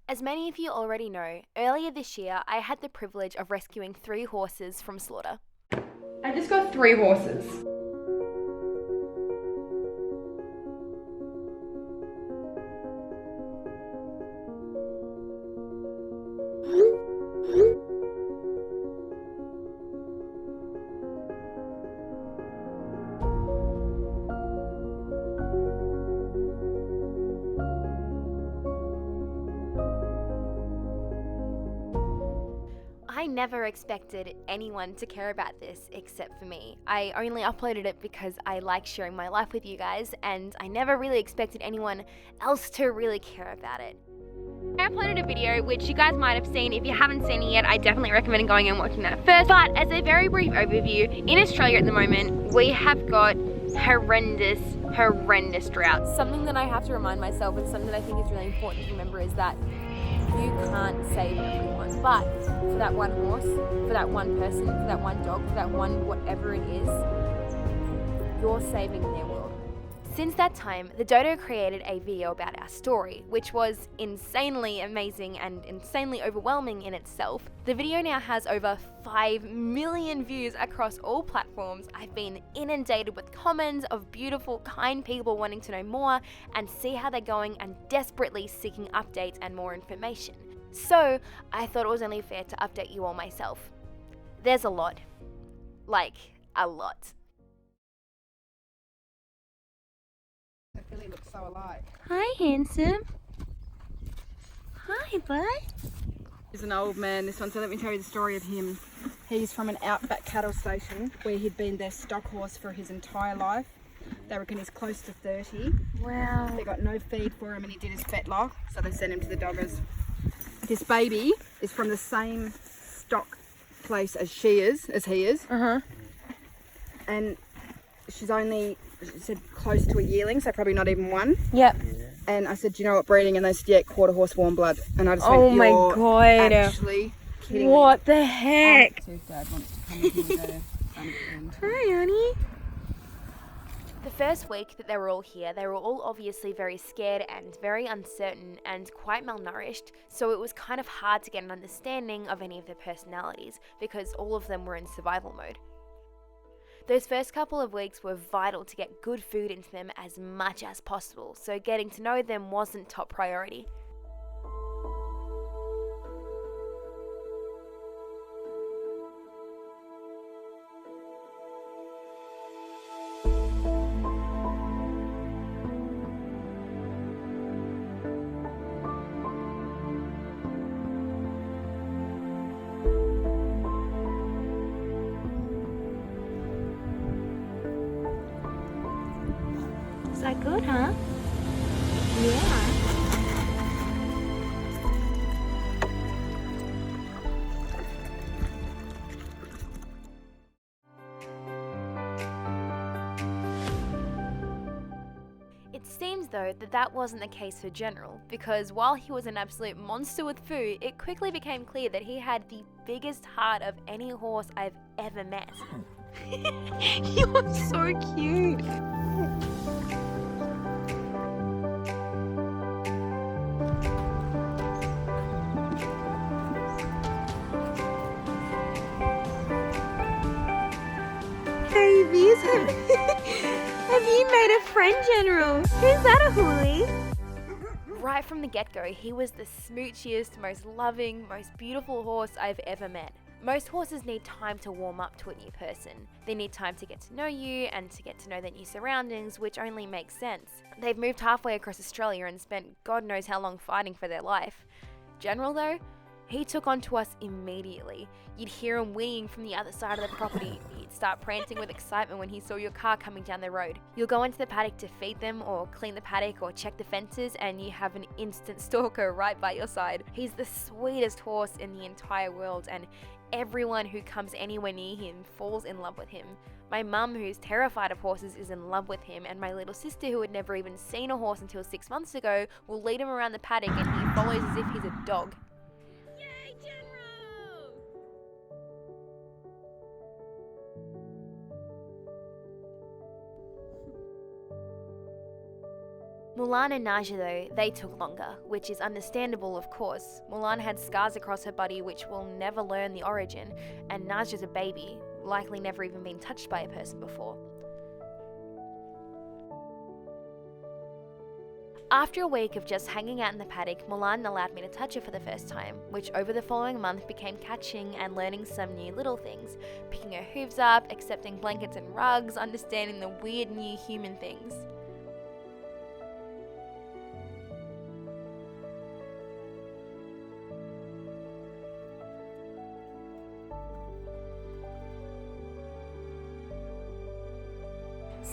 As many of you already know, earlier this year I had the privilege of rescuing 3 horses from slaughter. I just got 3 horses. I never expected anyone to care about this except for me. I only uploaded it because I like sharing my life with you guys, and I never really expected anyone else to really care about it. I uploaded a video which you guys might have seen. If you haven't seen it yet, I definitely recommend going and watching that first. But as a very brief overview, in Australia at the moment, we have got horrendous drought. Something that I have to remind myself, and something that I think is really important to remember, is that you can't save everyone, but for that one horse, for that one person, for that one dog, for that one whatever it is, you're saving their world. Since that time, the Dodo created a video about our story, which was insanely amazing and insanely overwhelming in itself. The video now has over 5 million views across all platforms. I've been inundated with comments of beautiful, kind people wanting to know more and see how they're going and desperately seeking updates and more information. So I thought it was only fair to update you all myself. There's a lot. Like, a lot. They really look so alike. Hi, handsome. Hi, bud. He's an old man, this one, so let me tell you the story of him. He's from an outback cattle station where he'd been their stock horse for his entire life. They reckon he's close to 30. Wow. They got no feed for him and he did his fetlock, so they sent him to the doggers. This baby is from the same stock place as he is. And she's only, she said, close to a yearling, so probably not even one. Yep. And I said, do you know what breeding? And they said, yeah, quarter horse warm blood. And I just Oh went, my you're God. actually kidding me. What the heck? Dad wants to come with me to go to Sunderland. Hi, honey. The first week that they were all here, they were all obviously very scared and very uncertain and quite malnourished, so it was kind of hard to get an understanding of any of their personalities because all of them were in survival mode. Those first couple of weeks were vital to get good food into them as much as possible, so getting to know them wasn't top priority. Is that good, huh? Yeah. It seems though that wasn't the case for General, because while he was an absolute monster with food, it quickly became clear that he had the biggest heart of any horse I've ever met. You are so cute. Babies, have you made a friend, General? Who's that, a hoolie? Right from the get-go, he was the smoochiest, most loving, most beautiful horse I've ever met. Most horses need time to warm up to a new person. They need time to get to know you and to get to know their new surroundings, which only makes sense. They've moved halfway across Australia and spent God knows how long fighting for their life. General though, he took on to us immediately. You'd hear him whinnying from the other side of the property. He'd start prancing with excitement when he saw your car coming down the road. You'll go into the paddock to feed them or clean the paddock or check the fences and you have an instant stalker right by your side. He's the sweetest horse in the entire world and everyone who comes anywhere near him falls in love with him. My mum, who's terrified of horses, is in love with him, and my little sister, who had never even seen a horse until 6 months ago, will lead him around the paddock and he follows as if he's a dog. Yay, General! Mulan and Naja though, they took longer, which is understandable of course. Mulan had scars across her body which will never learn the origin, and Naja's a baby, likely never even been touched by a person before. After a week of just hanging out in the paddock, Mulan allowed me to touch her for the first time, which over the following month became catching and learning some new little things, picking her hooves up, accepting blankets and rugs, understanding the weird new human things.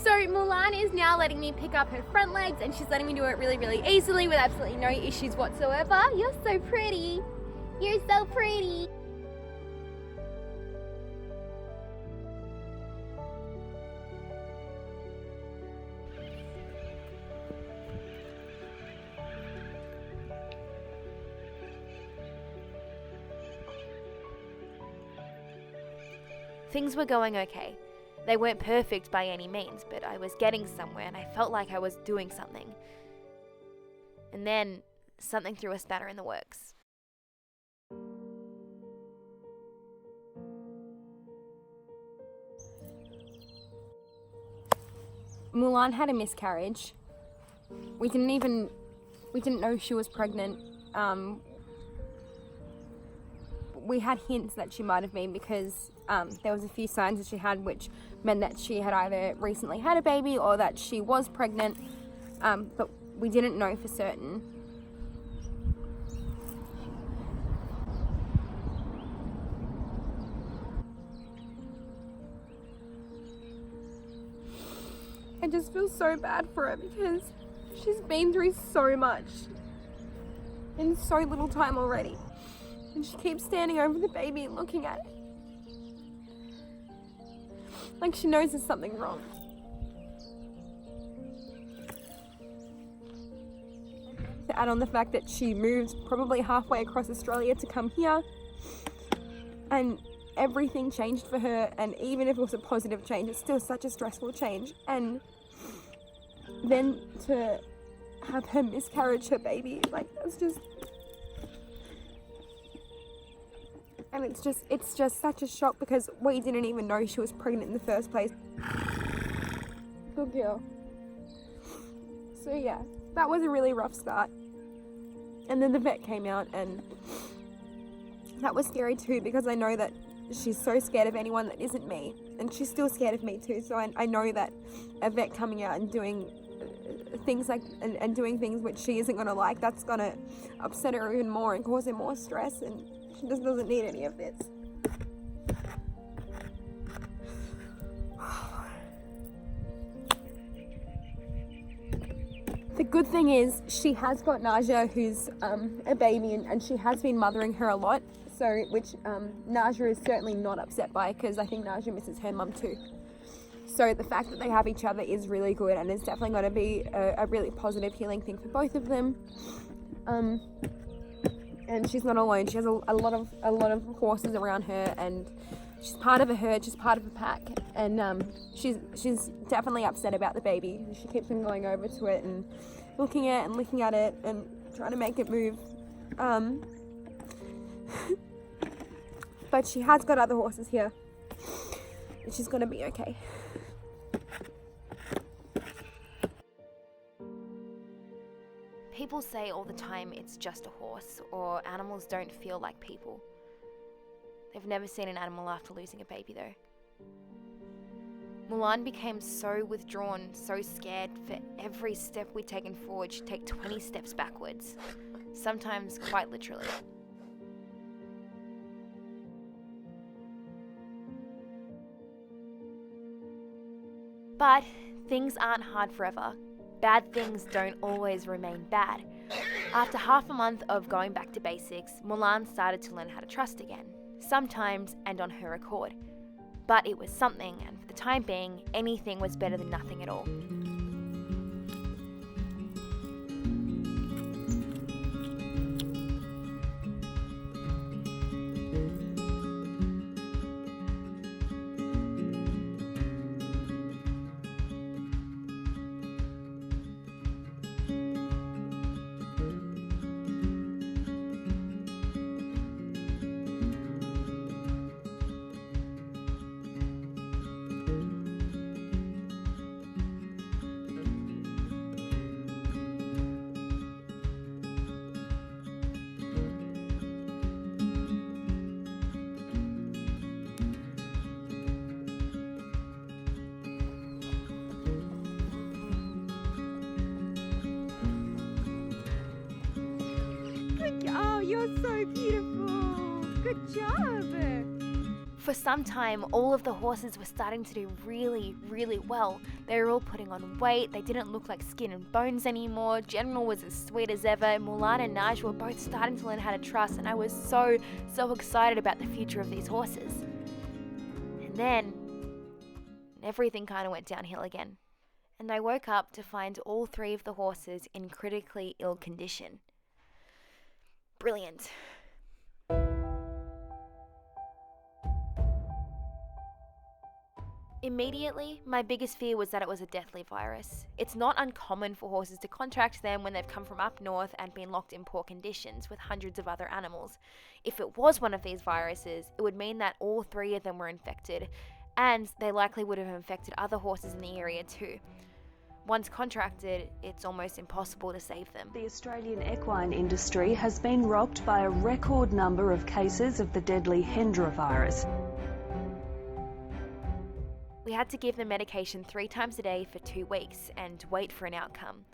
So Mulan is now letting me pick up her front legs, and she's letting me do it really, really easily with absolutely no issues whatsoever. You're so pretty. You're so pretty. Things were going okay. They weren't perfect by any means, but I was getting somewhere and I felt like I was doing something. And then, something threw a spanner in the works. Mulan had a miscarriage. We didn't know she was pregnant. We had hints that she might have been because there was a few signs that she had which meant that she had either recently had a baby or that she was pregnant, but we didn't know for certain. I just feel so bad for her because she's been through so much in so little time already. And she keeps standing over the baby and looking at it. Like she knows there's something wrong. To add on the fact that she moved probably halfway across Australia to come here. And everything changed for her, and even if it was a positive change, it's still such a stressful change. And then to have her miscarriage her baby, like that's just... And it's just such a shock because we didn't even know she was pregnant in the first place. Good girl. So yeah, that was a really rough start. And then the vet came out, and that was scary too because I know that she's so scared of anyone that isn't me. And she's still scared of me too, so I know that a vet coming out and doing things like and doing things which she isn't going to like, that's going to upset her even more and cause her more stress, and she just doesn't need any of this. The good thing is she has got Naja, who's a baby, and she has been mothering her a lot, so which Naja is certainly not upset by because I think Naja misses her mum too. So the fact that they have each other is really good, and it's definitely going to be a really positive healing thing for both of them. And she's not alone. She has a lot of horses around her, and she's part of a herd. She's part of a pack, and she's definitely upset about the baby. She keeps on going over to it and looking at it and licking at it and trying to make it move. But she has got other horses here, and she's gonna be okay. People say all the time it's just a horse, or animals don't feel like people. They've never seen an animal after losing a baby though. Mulan became so withdrawn, so scared. For every step we'd taken forward, she'd take 20 steps backwards, sometimes quite literally. But things aren't hard forever. Bad things don't always remain bad. After half a month of going back to basics, Mulan started to learn how to trust again, sometimes and on her accord. But it was something, and for the time being, anything was better than nothing at all. you're so beautiful. Good job. For some time, all of the horses were starting to do really, really well. They were all putting on weight, they didn't look like skin and bones anymore, General was as sweet as ever, Mulan and Naj were both starting to learn how to trust, and I was so excited about the future of these horses. And then, everything kind of went downhill again. And I woke up to find all 3 of the horses in critically ill condition. Brilliant. Immediately, my biggest fear was that it was a deathly virus. It's not uncommon for horses to contract them when they've come from up north and been locked in poor conditions with hundreds of other animals. If it was one of these viruses, it would mean that all 3 of them were infected, and they likely would have infected other horses in the area too. Once contracted, it's almost impossible to save them. The Australian equine industry has been rocked by a record number of cases of the deadly Hendra virus. We had to give them medication 3 times a day for 2 weeks and wait for an outcome.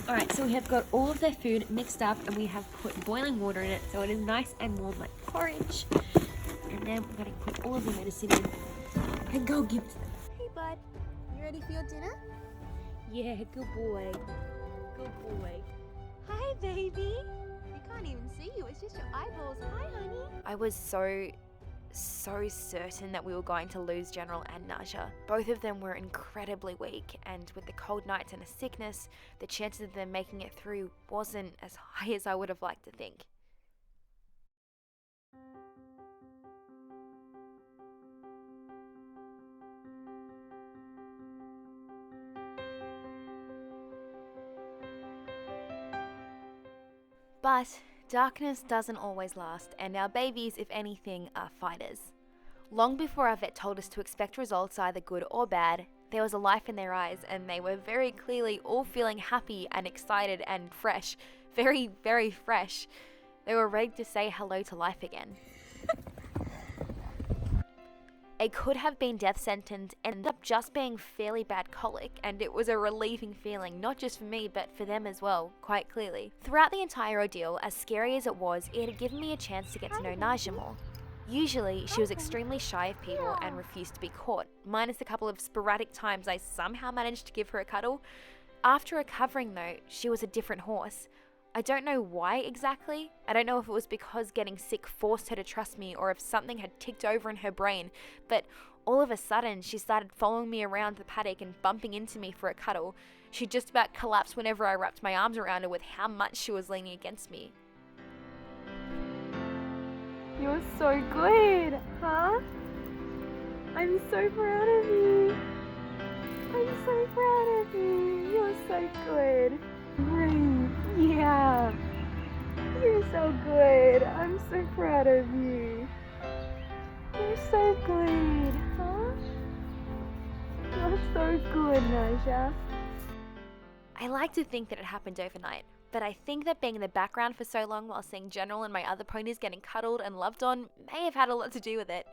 Alright, so we have got all of their food mixed up and we have put boiling water in it so it is nice and warm like porridge. And then we're going to put all of the medicine in and go give them. Hey, bud. You ready for your dinner? Yeah, good boy. Good boy. Hi, baby. We can't even see you. It's just your eyeballs. Hi, honey. I was so certain that we were going to lose General and Naja. Both of them were incredibly weak, and with the cold nights and a sickness, the chances of them making it through wasn't as high as I would have liked to think. But darkness doesn't always last, and our babies, if anything, are fighters. Long before our vet told us to expect results either good or bad, there was a life in their eyes, and they were very clearly all feeling happy and excited and fresh. Very, very fresh. They were ready to say hello to life again. A could have been death sentence ended up just being fairly bad colic, and it was a relieving feeling, not just for me, but for them as well, quite clearly. Throughout the entire ordeal, as scary as it was, it had given me a chance to get to know Naja more. Usually, she was extremely shy of people and refused to be caught, minus a couple of sporadic times I somehow managed to give her a cuddle. After recovering though, she was a different horse. I don't know why exactly. I don't know if it was because getting sick forced her to trust me or if something had ticked over in her brain, but all of a sudden she started following me around the paddock and bumping into me for a cuddle. She just about collapsed whenever I wrapped my arms around her with how much she was leaning against me. You're so good, huh? I'm so proud of you. I'm so proud of you. You're so good. Yeah. You're so good. I'm so proud of you. You're so good, huh? You're so good, Naja. I like to think that it happened overnight, but I think that being in the background for so long while seeing General and my other ponies getting cuddled and loved on may have had a lot to do with it.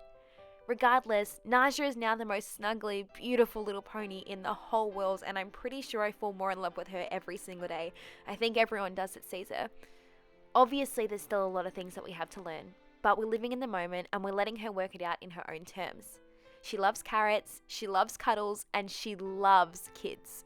Regardless, Naja is now the most snuggly, beautiful little pony in the whole world, and I'm pretty sure I fall more in love with her every single day. I think everyone does that sees her. Obviously, there's still a lot of things that we have to learn, but we're living in the moment and we're letting her work it out in her own terms. She loves carrots, she loves cuddles, and she loves kids.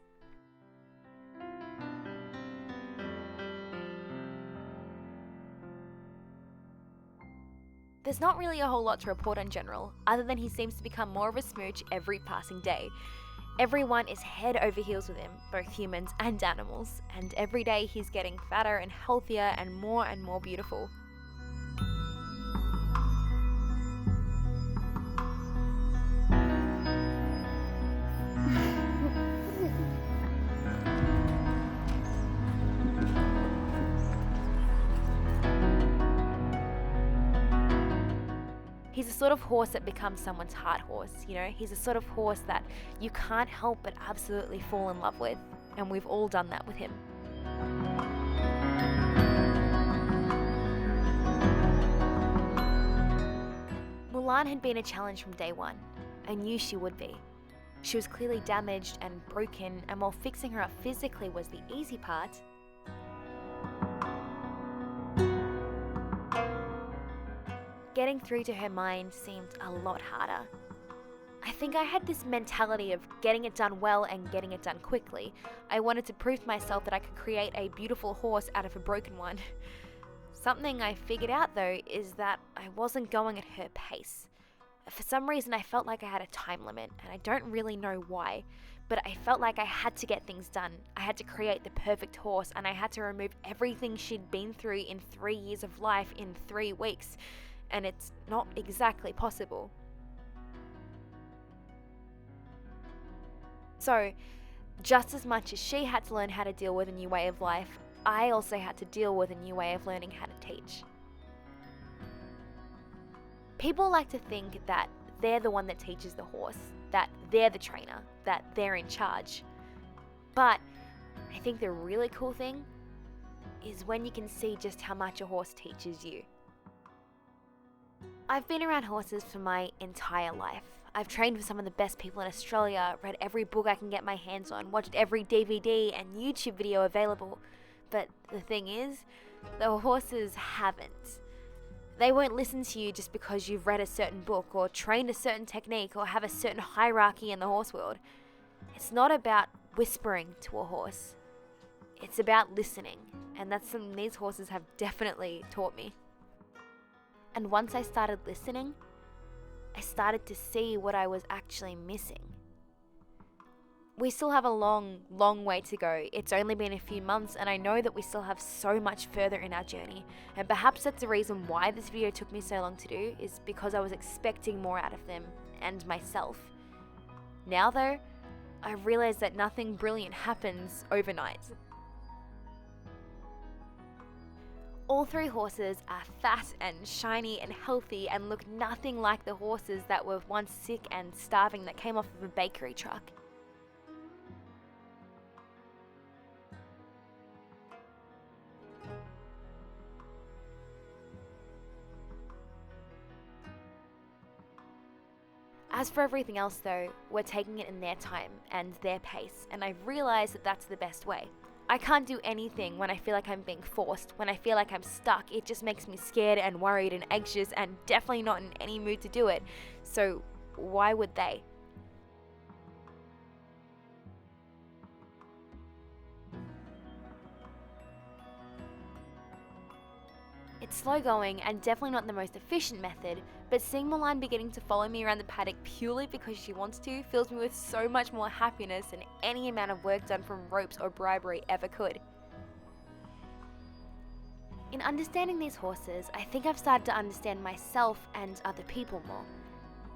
There's not really a whole lot to report on General, other than he seems to become more of a smooch every passing day. Everyone is head over heels with him, both humans and animals, and every day he's getting fatter and healthier and more beautiful. He's the sort of horse that becomes someone's heart horse, you know? He's the sort of horse that you can't help but absolutely fall in love with, and we've all done that with him. Mulan had been a challenge from day one. I knew she would be. She was clearly damaged and broken, and while fixing her up physically was the easy part, getting through to her mind seemed a lot harder. I think I had this mentality of getting it done well and getting it done quickly. I wanted to prove to myself that I could create a beautiful horse out of a broken one. Something I figured out though is that I wasn't going at her pace. For some reason I felt like I had a time limit, and I don't really know why, but I felt like I had to get things done. I had to create the perfect horse, and I had to remove everything she'd been through in 3 years of life in 3 weeks, and it's not exactly possible. So, just as much as she had to learn how to deal with a new way of life, I also had to deal with a new way of learning how to teach. People like to think that they're the one that teaches the horse, that they're the trainer, that they're in charge. But I think the really cool thing is when you can see just how much a horse teaches you. I've been around horses for my entire life. I've trained with some of the best people in Australia, read every book I can get my hands on, watched every DVD and YouTube video available. But the thing is, the horses haven't. They won't listen to you just because you've read a certain book or trained a certain technique or have a certain hierarchy in the horse world. It's not about whispering to a horse. It's about listening, and that's something these horses have definitely taught me. And once I started listening, I started to see what I was actually missing. We still have a long, long way to go. It's only been a few months, and I know that we still have so much further in our journey. And perhaps that's the reason why this video took me so long to do, is because I was expecting more out of them and myself. Now though, I realize that nothing brilliant happens overnight. All 3 horses are fat and shiny and healthy and look nothing like the horses that were once sick and starving that came off of a bakery truck. As for everything else though, we're taking it in their time and their pace, and I've realized that that's the best way. I can't do anything when I feel like I'm being forced, when I feel like I'm stuck. It just makes me scared and worried and anxious and definitely not in any mood to do it. So why would they? It's slow going and definitely not the most efficient method, but seeing Milan beginning to follow me around the paddock purely because she wants to fills me with so much more happiness than any amount of work done from ropes or bribery ever could. In understanding these horses, I think I've started to understand myself and other people more.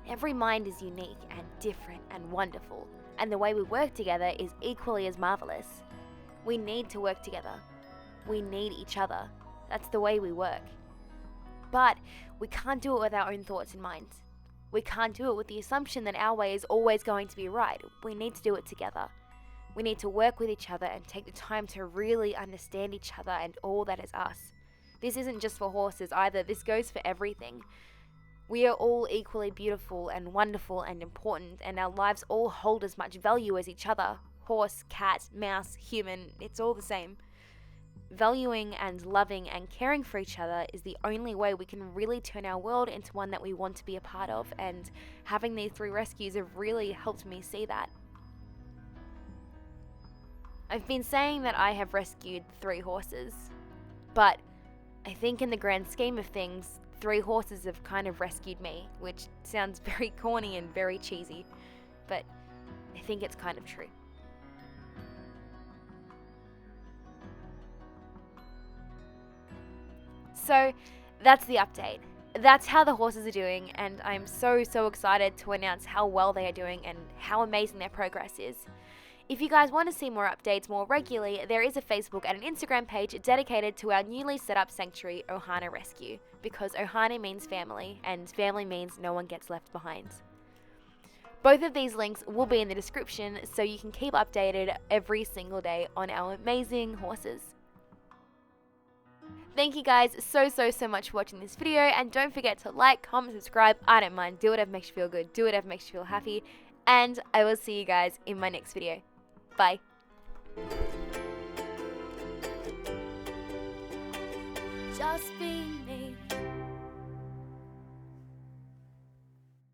Every mind is unique and different and wonderful, and the way we work together is equally as marvelous. We need to work together. We need each other. That's the way we work. But we can't do it with our own thoughts in mind. We can't do it with the assumption that our way is always going to be right. We need to do it together. We need to work with each other and take the time to really understand each other and all that is us. This isn't just for horses either, this goes for everything. We are all equally beautiful and wonderful and important, and our lives all hold as much value as each other. Horse, cat, mouse, human, it's all the same. Valuing and loving and caring for each other is the only way we can really turn our world into one that we want to be a part of, and having these 3 rescues have really helped me see that. I've been saying that I have rescued 3 horses, but I think in the grand scheme of things, 3 horses have kind of rescued me, which sounds very corny and very cheesy, but I think it's kind of true. So that's the update. That's how the horses are doing, and I'm so excited to announce how well they are doing and how amazing their progress is. If you guys want to see more updates more regularly, there is a Facebook and an Instagram page dedicated to our newly set up sanctuary, Ohana Rescue, because Ohana means family, and family means no one gets left behind. Both of these links will be in the description, so you can keep updated every single day on our amazing horses. Thank you guys so much for watching this video, and don't forget to like, comment, subscribe. I don't mind. Do whatever makes you feel good. Do whatever makes you feel happy. And I will see you guys in my next video. Bye. Just be me.